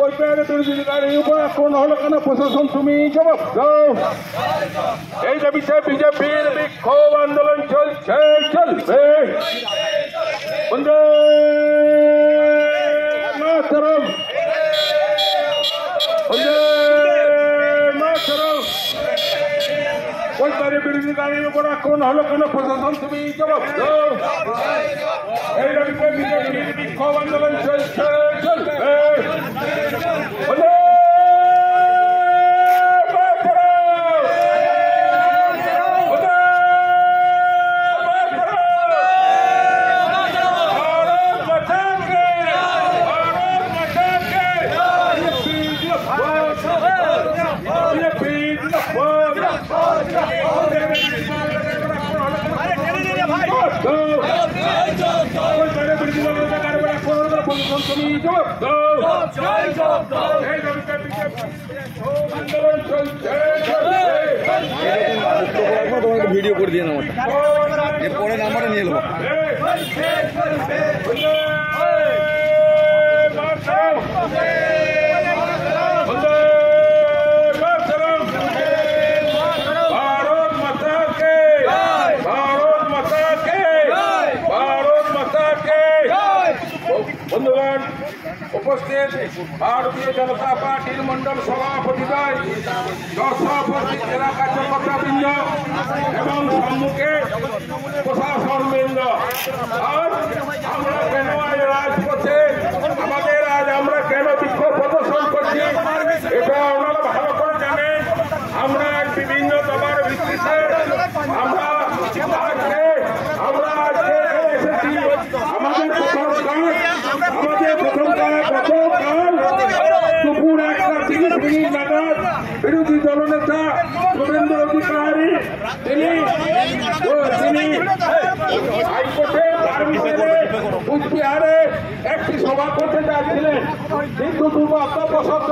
ওই পেয়ারে দুর্নীতিকারীর উপর আক্রমণ হলো কেন? প্রশাসন তুমি জবাব দাও। এই দাবিতে বিজেপির বিক্ষোভ আন্দোলন চলছে, চলবে। বন্দে মাতরম, বন্দে মাতরম। ওই পেয়ারে বিরোধীকারীর উপর আক্রমণ হলো কেন? প্রশাসন তুমি জবাব দাও। এই দাবিতে বিজেপির বিক্ষোভ আন্দোলন চলছে, চলবে। ভিডিও করে দিয়ে নাম্বারটা পরে নাম্বারটা নিয়ে নেবো। বন্ধুগণ উপস্থিত ভারতীয় জনতা পার্টির মন্ডল সভাপতিদ্বয়, সভাপতি জেলা কার্যকর্তা বৃন্দ এবং সম্মুখে প্রশাসন বৃন্দ, আজ আমরা কেন রাজপথে আমরা কেন বিক্ষোভ প্রদর্শন করছি এটা ওনারা ভালো করে জানেন। আমরা বিভিন্ন দফার ভিত্তিতে আমরা আজকে এসেছি। আমাদের প্রথম কাজ গতকাল দুপুর 1:30 নাগাদ বিরোধী দলনেতা শুভেন্দু অধিকারী তিনি হাইকোর্টের পারমিশনে কুচবিহারে একটি সভা করতে যাচ্ছিলেন, কিন্তু দুর্ভাগ্যবশত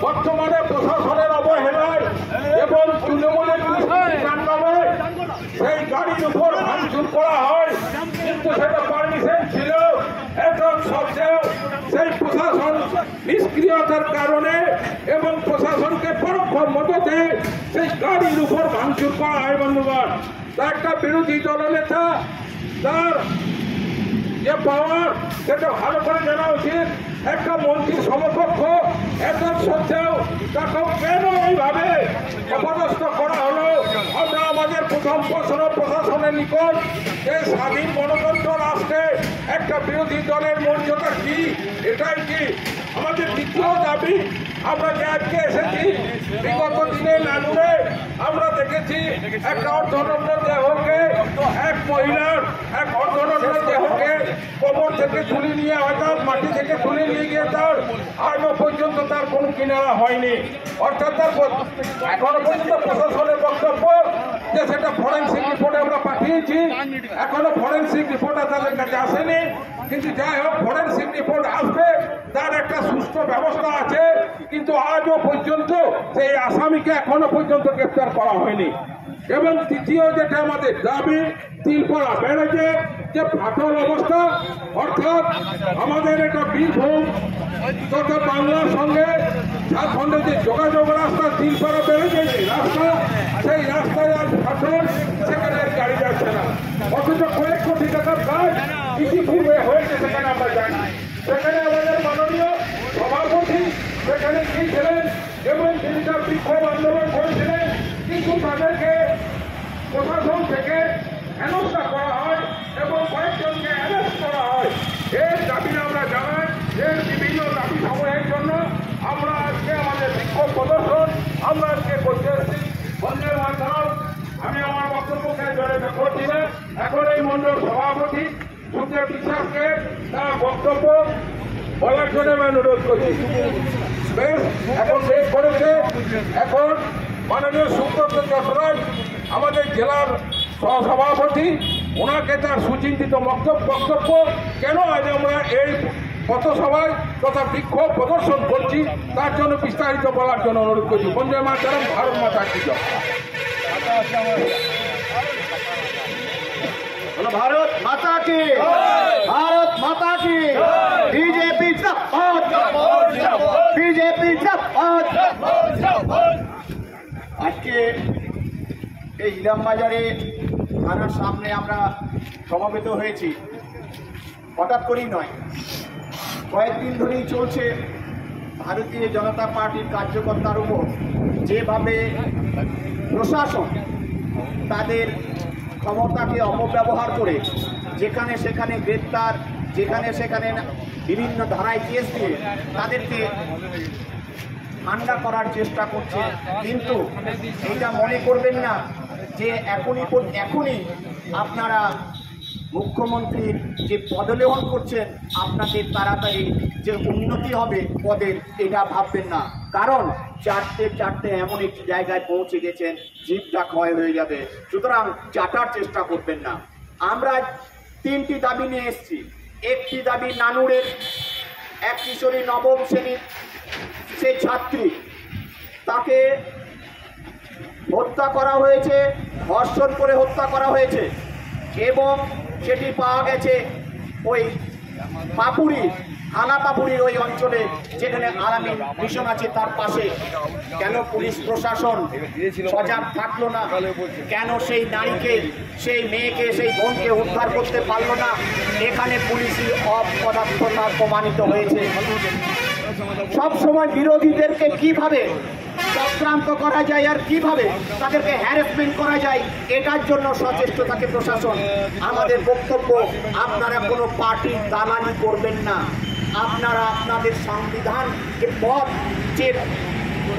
বর্তমানে প্রশাসনের অবহেলায় এবং তৃণমূলের নামে সেই গাড়ির উপর ভাঙচুর করা হয়। কিন্তু সেটা পারমিশন ছিল, এখন সত্ত্বেও সেই প্রশাসন নিষ্ক্রিয়তার কারণে এবং প্রশাসনকে পরোক্ষ মদতে সেই গাড়ির উপর ভাঙচুর করা হয়। বন্ধুগণ, তা একটা বিরোধী দলনেতা তার যে পাওয়ার সেটা ভালো করে জানা উচিত। একটা মন্ত্রীর সমকক্ষ, এত সত্ত্বেও তাকে কেন এইভাবে অপদস্থ করা হলো? আমরা আমাদের প্রথম প্রশ্ন প্রশাসনের নিকট, এই স্বাধীন গণতন্ত্র রাষ্ট্রে একটা বিরোধী দলের মর্যাদা কি, এটাই কি আমাদের দ্বিতীয় দাবি। আমরা যে আজকে এসেছি, বিগত দিনে নানুরে আমরা দেখেছি একটা অর্ধনগ্ন দেহকে, এক মহিলার এক অর্ধনগ্ন দেহকে কবর থেকে তুলে নিয়ে অর্থাৎ মাটি থেকে তুলে নিয়ে গিয়ে তার আজও পর্যন্ত তার কোনো কিনারা হয়নি। অর্থাৎ তার এখনো পর্যন্ত প্রশাসনের বক্তব্য যে সেটা ফরেন্সিক রিপোর্টে আমরা পাঠিয়েছি, এখনো ফরেন্সিক রিপোর্ট তাদের কাছে আসেনি। কিন্তু যাই হোক, ফরেন্সিক রিপোর্ট আসবে, তার একটা সুস্থ ব্যবস্থা আছে, কিন্তু আজও পর্যন্ত সেই আসামিকে এখনো পর্যন্ত গ্রেপ্তার করা হয়নি। এবং তৃতীয় যেটা আমাদের দাবি, তিলপাড়া ব্যারেজে যে ফাটল অবস্থা, অর্থাৎ আমাদের একটা বীরভূম তথা বাংলার সঙ্গে ঝাড়খণ্ডের যে যোগাযোগ রাস্তা, তিলপাড়া ব্যারেজের যে রাস্তা, সেই রাস্তায় আজ ফাটল, সেখানে গাড়ি যাচ্ছে না। অথচ কয়েক কোটি টাকার কাজ ইতিপূর্বে হয়েছে, সেখানে আমরা জানি। সেখানে আমাদের মাননীয় সভাপতি সেখানে গিয়েছিলেন এবং তিনি তার বিক্ষোভ আন্দোলন করেছিলেন, কিন্তু তাদেরকে প্রশাসন থেকে হেনস্থা করা হয় এবং কয়েকজনকে অ্যারেস্ট করা হয়। এর দাবি আমরা জানাই। এর বিভিন্ন দাবি সমূহের জন্য আমরা আজকে আমাদের বিক্ষোভ প্রদর্শন আমরা আজকে করতে এসেছি। বন্দে মাতরম। আমি আমার বক্তব্যকে জোরে করছি না। এখন এই মন্ডল সভাপতি সুখদেব বিশ্বাসকে তার বক্তব্য বলার জন্য আমি অনুরোধ করছি। বেশ, এখন বেশ করেছে। এখন মাননীয় সুব্রত যশরাজ আমাদের জেলার সহসভাপতি, ওনাকে তার সুচিন্তিত বক্তব্য কেন আজ আমরা এই পথসভায় তথা বিক্ষোভ প্রদর্শন করছি তার জন্য বিস্তারিত বলার জন্য অনুরোধ করছি। বন্দে মাতরম, ভারত মাতা কি জয়। भारत माता की, भारत माता की, बीजेपी এই ইলামবাজারে থানার সামনে আমরা সমাবেত হয়েছি, হঠাৎ করেই নয়, কয়েকদিন ধরেই চলছে ভারতীয় জনতা পার্টির কার্যকর্তার উপর যেভাবে প্রশাসন তাদের ক্ষমতাকে অপব্যবহার করে যেখানে সেখানে গ্রেপ্তার, যেখানে সেখানে বিভিন্ন ধারায় কেস দিয়ে তাদেরকে ঠান্ডা করার চেষ্টা করছে। কিন্তু এটা মনে করবেন না যে এখনই আপনারা মুখ্যমন্ত্রীর যে পদলেহন করছেন আপনাদের তাড়াতাড়ি যে উন্নতি হবে পদের, এটা ভাববেন না। কারণ চারটে এমন একটি জায়গায় পৌঁছে গেছেন জিভটা ক্ষয় হয়ে যাবে। সুতরাং চাটার চেষ্টা করবেন না। আমরা 3টি দাবি নিয়ে এসেছি। একটি দাবি নানুরের এক কিশোরী নবম শ্রেণীর সে ছাত্রী, তাকে হত্যা করা হয়েছে, ধর্ষণ করে হত্যা করা হয়েছে এবং সেটি পাওয়া গেছে ওই পাপুরি, থানা পাপুরির ওই অঞ্চলে, যেখানে আলামী মিশন আছে তার পাশে। কেন পুলিশ প্রশাসন সজাগ থাকলো না? কেন সেই নারীকে, সেই মেয়েকে, সেই বোনকে উদ্ধার করতে পারলো না? এখানে পুলিশি অপদার্থতা প্রমাণিত হয়েছে। সব সময় বিরোধীদেরকে কিভাবে চক্রান্ত করা যায় আর কিভাবে তাদেরকে হ্যারাসমেন্ট করা যায়, এটার জন্য সচেষ্ট থাকে প্রশাসন। আমাদের বক্তব্য, আপনারা কোনো পার্টির দালালি করবেন না। আপনারা আপনাদের সংবিধান যে পদ, যে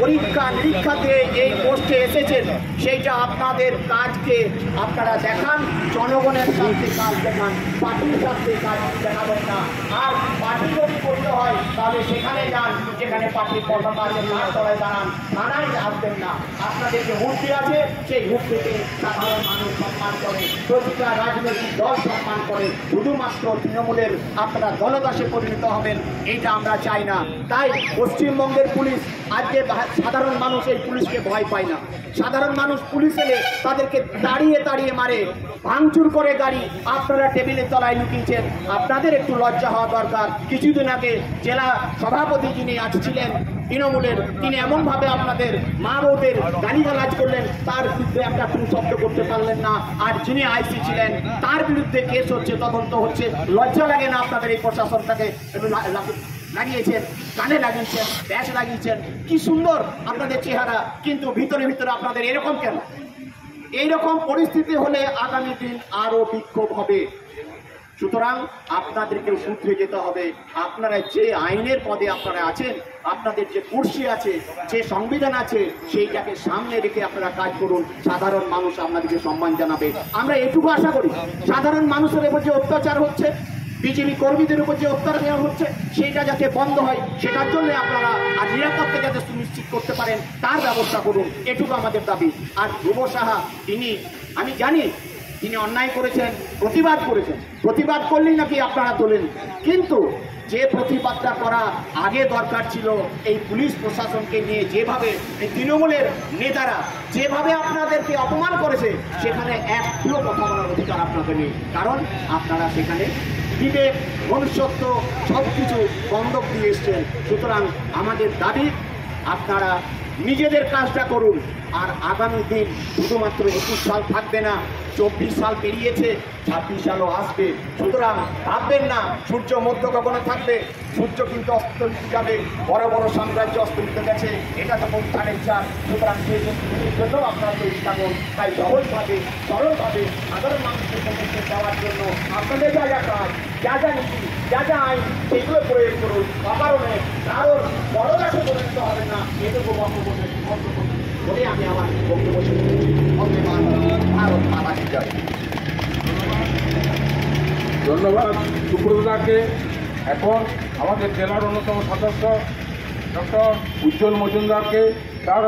পরীক্ষা নিরীক্ষা দিয়ে এই পোস্টে এসেছেন, সেইটা আপনাদের কাজকে আপনারা দেখান, জনগণের স্বার্থে কাজ দেখান, পার্টির স্বার্থে কাজ দেখাবেন না। আর পার্টি যদি করতে হয় তাহলে সেখানে যান যেখানে পার্টির পতাকা আছে, তার তলায় দাঁড়ান, থানায় আসবেন না। আপনাদের যে হুমকি আছে সেই হুমকিকে সাধারণ মানুষ সম্মান করে, প্রতিটা রাজনৈতিক দল সম্মান করে। শুধুমাত্র তৃণমূলের আপনারা দলদাসে পরিণত হবেন, এইটা আমরা চাই না। তাই পশ্চিমবঙ্গের পুলিশ আজকে সাধারণ মানুষ এই পুলিশকে ভয় পায় না। সাধারণ মানুষ পুলিশ এলে তাদেরকে তাড়িয়ে তাড়িয়ে মারে, ভাঙচুর করে গাড়ি। আপনারা টেবিলের তলায় লুকিয়েছেন, আপনাদের একটু লজ্জা হওয়া দরকার। কিছুদিন আগে জেলা সভাপতি যিনি ছিলেন তৃণমূলের, তিনি এমনভাবে আপনাদের মা বউদের গালিগালাজ করলেন, তার বিরুদ্ধে একটা টু শব্দ করতে পারলেন না। আর যিনি আইসি ছিলেন তার বিরুদ্ধে কেস হচ্ছে, তদন্ত হচ্ছে। লজ্জা লাগে না আপনাদের এই প্রশাসনটাকে? লাগিয়েছেন, কানে লাগিয়েছেন, ব্যাস লাগিয়েছেন, কি সুন্দর আপনাদের চেহারা, কিন্তু ভিতরে ভিতরে আপনাদের এরকম কেন? এইরকম পরিস্থিতি হলে আগামী দিন আরো বিক্ষোভ হবে। সুতরাং আপনাদেরকে শুধরে যেতে হবে। আপনারা যে আইনের পদে আপনারা আছেন, আপনাদের যে কুর্সি আছে, যে সংবিধান আছে, সেইটাকে সামনে রেখে আপনারা কাজ করুন। সাধারণ মানুষ আপনাদেরকে সম্মান জানাবে। আমরা এটুকু আশা করি, সাধারণ মানুষের উপর যে অত্যাচার হচ্ছে, বিজেপি কর্মীদের উপর যে অত্যাচার হচ্ছে, সেইটা যাতে বন্ধ হয়, সেটার জন্য আপনারা আর নিরাপত্তা যাতে সুনিশ্চিত করতে পারেন তার ব্যবস্থা করুন। এটুকু আমাদের দাবি। আর ধ্রুব সাহা, তিনি, আমি জানি তিনি অন্যায় করেছেন, প্রতিবাদ করেছেন, প্রতিবাদ করলেই নাকি আপনারা তোলেন, কিন্তু যে প্রতিবাদটা করা আগে দরকার ছিল, এই পুলিশ প্রশাসনকে নিয়ে যেভাবে এই তৃণমূলের নেতারা যেভাবে আপনাদেরকে অপমান করেছে, সেখানে একটুও কথা বলার অধিকার আপনাদের নেই। কারণ আপনারা সেখানে বিবেক, মনুষ্যত্ব সব কিছু বন্ধক দিয়ে এসছেন। সুতরাং আমাদের দাবি, আপনারা নিজেদের কাজটা করুন। আর আগামী দিন শুধুমাত্র 21 সাল থাকবে না, 24 সাল পেরিয়েছে, 26 সালও আসবে। সুতরাং ভাববেন না সূর্য মধ্য গগনে থাকবে, সূর্য কিন্তু অস্তমিত যাবে। বড় বড় সাম্রাজ্য অস্তমিত গেছে, এটা তো উত্থানের চাপ। সুতরাং সেই জন্য আপনারা তৈরি থাকুন। তাই সহজভাবে, সরলভাবে সাধারণ মানুষের মধ্যে দেওয়ার জন্য আপনাদের যা যা কাজ, যা যা নীতি, যা যা আইন, সেগুলো প্রয়োগ করুন। অকারণে কারোর বড়দাসে পরিণত হবে না, এটুকু বক্তব্য বলে আমি আমার বক্তব্য শেষ করছি। ভারত মাতা কি জয়। ধন্যবাদ সুব্রতদাকে। এখন আমাদের জেলার অন্যতম সদস্য ডক্টর উজ্জ্বল মজুমদারকে তার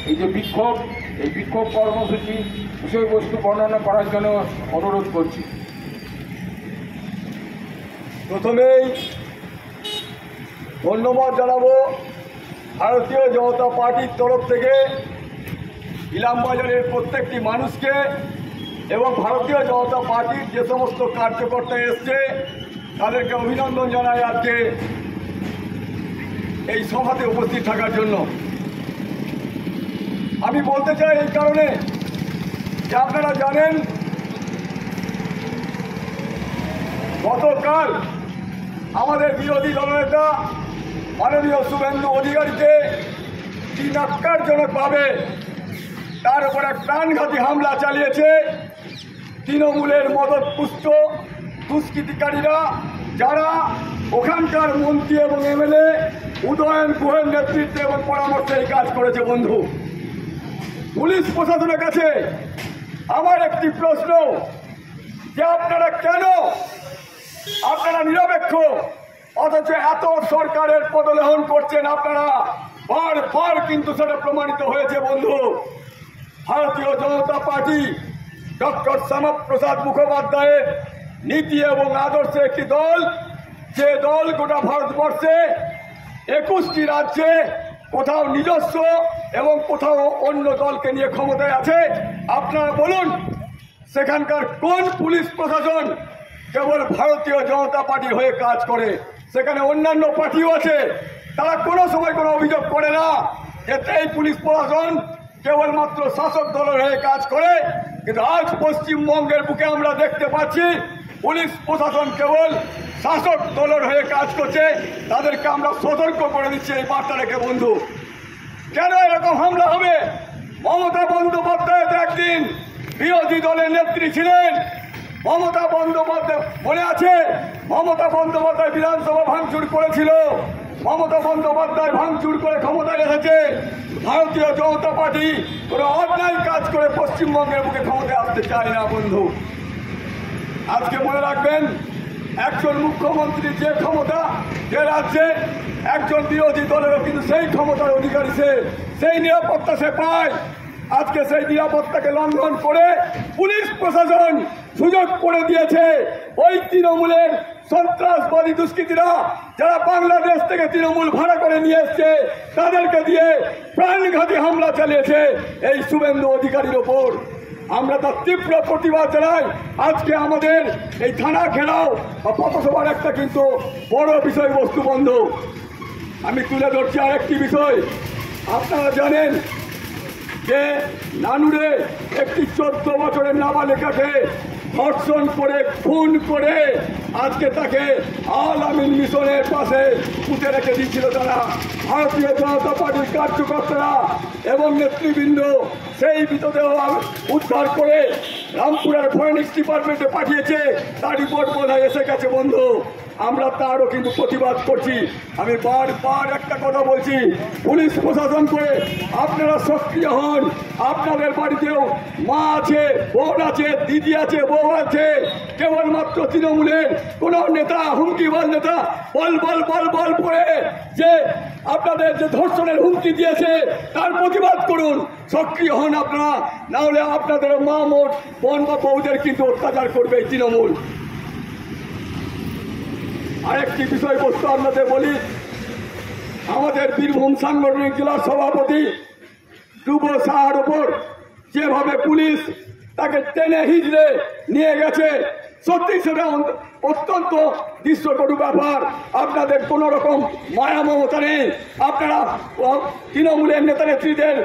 এই যে বিক্ষোভ, এই বিক্ষোভ কর্মসূচি বিষয়বস্তু বর্ণনা করার জন্য অনুরোধ করছি। প্রথমেই ধন্যবাদ জানাবো ভারতীয় জনতা পার্টির তরফ থেকে ইলামবাজারের প্রত্যেকটি মানুষকে, এবং ভারতীয় জনতা পার্টির যে সমস্ত কার্যকর্তা এসছে তাদেরকে অভিনন্দন জানাই আজকে এই সভাতে উপস্থিত থাকার জন্য। আমি বলতে চাই এই কারণে যে আপনারা জানেন গতকাল আমাদের বিরোধী দলনেতা মাননীয় শুভেন্দু অধিকারীকে কি ন্যক্কারজনকভাবে তার উপর এক প্রাণঘাতী হামলা চালিয়েছে তৃণমূলের মদতপুষ্ট দুষ্কৃতিকারীরা, যারা ওখানকার মন্ত্রী এবং এমএলএ উদয়ন গুহের নেতৃত্বে এবং পরামর্শে এই কাজ করেছে। বন্ধু, পুলিশ প্রশাসনের কাছে আমার একটি প্রশ্ন, যে আপনারা কেন নিরপেক্ষ অথচ এত সরকারের পদলেহন করছেন? আপনারা বারবার কিন্তু সেটা প্রমাণিত হয়েছে। বন্ধু, ভারতীয় জনতা পার্টি ডক্টর শ্যামাপ্রসাদ মুখোপাধ্যায়ের নীতি এবং আদর্শে একটি দল, যে দল গোটা ভারতবর্ষে 21টি রাজ্যে কোথাও নিজস্ব এবং কোথাও অন্য দলকে নিয়ে ক্ষমতায় আছে। আপনারা বলুন, সেখানকার কোন পুলিশ প্রশাসন কেবল ভারতীয় জনতা পার্টির হয়ে কাজ করে? সেখানে অন্যান্য পার্টিও আছে, তারা কোনো সময় কোনো অভিযোগ করে না যে এই পুলিশ প্রশাসন কেবলমাত্র শাসক দলের হয়ে কাজ করে। কিন্তু আজ পশ্চিমবঙ্গের বুকে আমরা দেখতে পাচ্ছি পুলিশ প্রশাসন কেবল শাসক দলের হয়ে কাজ করছে। তাদেরকে আমরা সতর্ক করে দিচ্ছি এই বার্তা রেখে। বন্ধু, কেন এরকম হামলা হবে? মমতা বন্দ্যোপাধ্যায় একদিন বিরোধী দলের নেত্রী ছিলেন। মমতা বন্দ্যোপাধ্যায় মনে আছে, মমতা বন্দ্যোপাধ্যায় বিধানসভা ভাঙচুর করেছিল। মমতা বন্দ্যোপাধ্যায় ভাঙচুর করে ক্ষমতায় এসেছে। ভারতীয় জনতা পার্টি কোনো অন্যায় কাজ করে পশ্চিমবঙ্গের বুকে ক্ষমতায় আসতে চায় না। বন্ধু, আজকে মনে রাখবেন, একজন মুখ্যমন্ত্রী যে ক্ষমতা, যে রাজ্যে একজন বিরোধী দলেরও কিন্তু সেই ক্ষমতার অধিকারী, সেই নিরাপত্তা সে পায়। আজকে সেই নিরাপত্তাকে লঙ্ঘন করে পুলিশ প্রশাসন সুযোগ করে দিয়েছে ওই তৃণমূলের সন্ত্রাসবাদী দুষ্কৃতীরা, যারা বাংলাদেশ থেকে তৃণমূল ভাড়া করে নিয়ে এসছে, তাদেরকে দিয়ে প্রাণঘাতী হামলা চালিয়েছে এই শুভেন্দু অধিকারীর ওপর। আমরা তার তীব্র প্রতিবাদ জানাই। আজকে আমাদের এই থানা ঘেরাও বা পথসভার একটা কিন্তু বড় বিষয়বস্তু। বন্ধু, আমি তুলে ধরছি আরেকটি বিষয়। আপনারা জানেন যে নানুরে একটি 14 বছরের নাবালিকাকে ধর্ষণ করে খুন করে আজকে তাকে আল আমিন মিশনের পাশে পুঁতে রেখে দিয়েছিল তারা। ভারতীয় জনতা পার্টির কার্যকর্তারা এবং নেতৃবৃন্দ সেই মৃতদেহ উদ্ধার করে রামপুরের ফরেনিক্স ডিপার্টমেন্টে পাঠিয়েছে। তার রিপোর্ট বোধহয় এসে গেছে। বন্ধু, আমরা তারও কিন্তু প্রতিবাদ করছি। আমি বারবার একটা কথা বলছি, পুলিশ প্রশাসন করে আপনারা সক্রিয় হন। আপনাদের বাড়িতেও মা আছে, বোন আছে, দিদি আছে, বউ আছে। কেবলমাত্র তৃণমূলের কোন নেতা, হুমকিবাজ নেতা বল বল বল বল করে যে আপনাদের যে ধর্ষণের হুমকি দিয়েছে তার প্রতিবাদ করুন, সক্রিয় হন আপনারা। না হলে আপনাদের মা, বোন বা বউদের কিন্তু অত্যাচার করবে এই তৃণমূল। আরেকটি বিষয়বস্তু আপনাদের বলি, আমাদের বীরভূম সাংগঠনিক জেলার সভাপতি যুব সাহার ওপর যেভাবে পুলিশ তাকে টেনে হিজড়ে নিয়ে গেছে, সত্যি সেটা অত্যন্ত দৃশ্যকটু ব্যাপার। আপনাদের কোন রকম মায়া মমতা নেই। আপনারা তৃণমূলের নেতা নেত্রীদের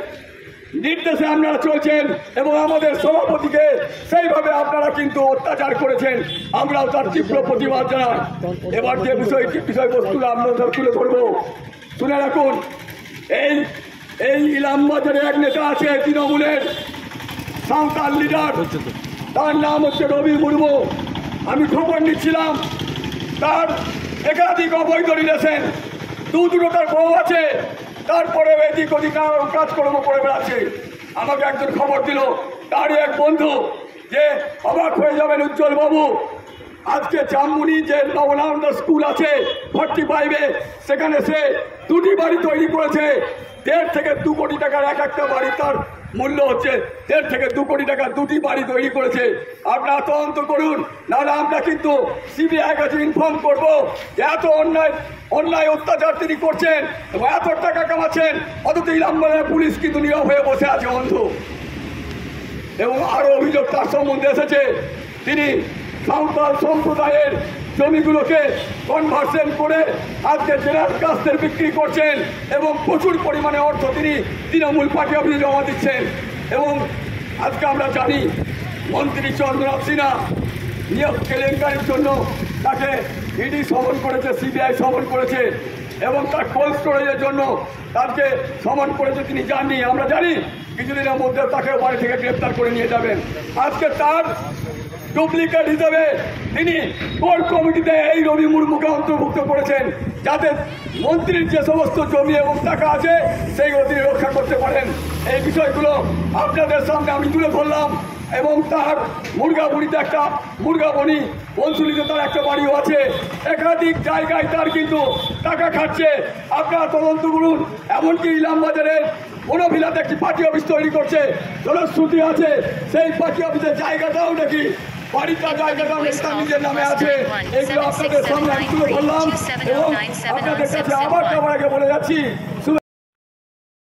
নির্দেশে আপনারা চলছেন এবং আমাদের সভাপতিকে সেইভাবে আপনারা কিন্তু অত্যাচার করেছেন। আমরাও তার তীব্র প্রতিবাদ জানাই। এবার যে বিষয়বস্তুগুলো আপনাদের তুলে ধরবো, শুনে রাখুন। এই ইলামবাজারে এক নেতা আছে তৃণমূলের সাঁওতাল লিডার, তার নাম হচ্ছে রবি মুর্মু। আমি খবর নিচ্ছিলাম, তার একাধিক অবৈধ রিলেশন, দুটো তার বউ আছে, তারপরে এদিক ওদিক কাজকর্ম করে বেড়াচ্ছে। আমাকে একজন খবর দিল, তারই এক বন্ধু, যে অবাক হয়ে যাবেন উজ্জ্বল বাবু, আজকে জামমুনি যে নবনানন্দ স্কুল আছে 45-এ, সেখানে সে 2টি বাড়ি তৈরি করেছে। 1.5 থেকে 2 কোটি টাকার এক একটা বাড়ি, তার মূল্য হচ্ছে 1.5 থেকে 2 কোটি টাকা। 2টি বাড়ি তৈরি করেছে। আপনারা তদন্ত করুন, নাহলে আমরা কিন্তু সিবিআই কাছে ইনফর্ম করবো যে এত অন্যায় অত্যাচার তিনি করছেন এবং এত টাকা কামাচ্ছেন, অথচ ইলামবাজারের পুলিশ কিন্তু নীরব হয়ে বসে আছে। বন্ধু, এবং আরো অভিযোগ তার সম্বন্ধে এসেছে, তিনি সাঁওতাল সম্প্রদায়ের জমিগুলোকে কনভার্সন করে আজকে জেলার কাস্তের বিক্রি করছেন এবং প্রচুর পরিমাণে অর্থ তিনি তৃণমূল পার্টি অফিসে জমা দিচ্ছেন। এবং আজকে আমরা জানি মন্ত্রী চন্দ্রনাথ সিনহা নিয়োগ কেলেঙ্কারির জন্য তাকে ইডি সমন করেছে, সিবিআই সমন করেছে এবং তার কোল্ড স্টোরেজের জন্য তাকে সমন করেছে, তিনি যাননি। আমরা জানি কিছুদিনের মধ্যে তাকে বাড়ি থেকে গ্রেপ্তার করে নিয়ে যাবেন। আজকে তার ডুপ্লিকেট হিসেবে তিনি কোর কমিটিতে এই রবি মুর্মুকে অন্তর্ভুক্ত করেছেন, যাতে মন্ত্রীর যে সমস্ত জমি এবং টাকা আছে সেইগুলো তিনি রক্ষা করতে পারেন। এই বিষয়গুলো আপনাদের সামনে আমি তুলে ধরলাম। এবং তার মুরগাবনিতে একটা মুরগাবনি বনশুলিতে তার একটা বাড়িও আছে, একাধিক জায়গায় তার কিন্তু টাকা খাচ্ছে। আপনারা তদন্ত করুন। এমনকি ইলামবাজারের বনভিলাতে একটি পার্টি অফিস তৈরি করছে, জনশ্রুতি আছে সেই পার্টি অফিসের জায়গাটাও নাকি বাড়িটা জায়গাটাও তার নিজের নামে আছে। এগুলো আপনাদের সামনে আমি তুলে ধরলাম এবং আপনাদের কাছে আবার আগে বলে যাচ্ছি।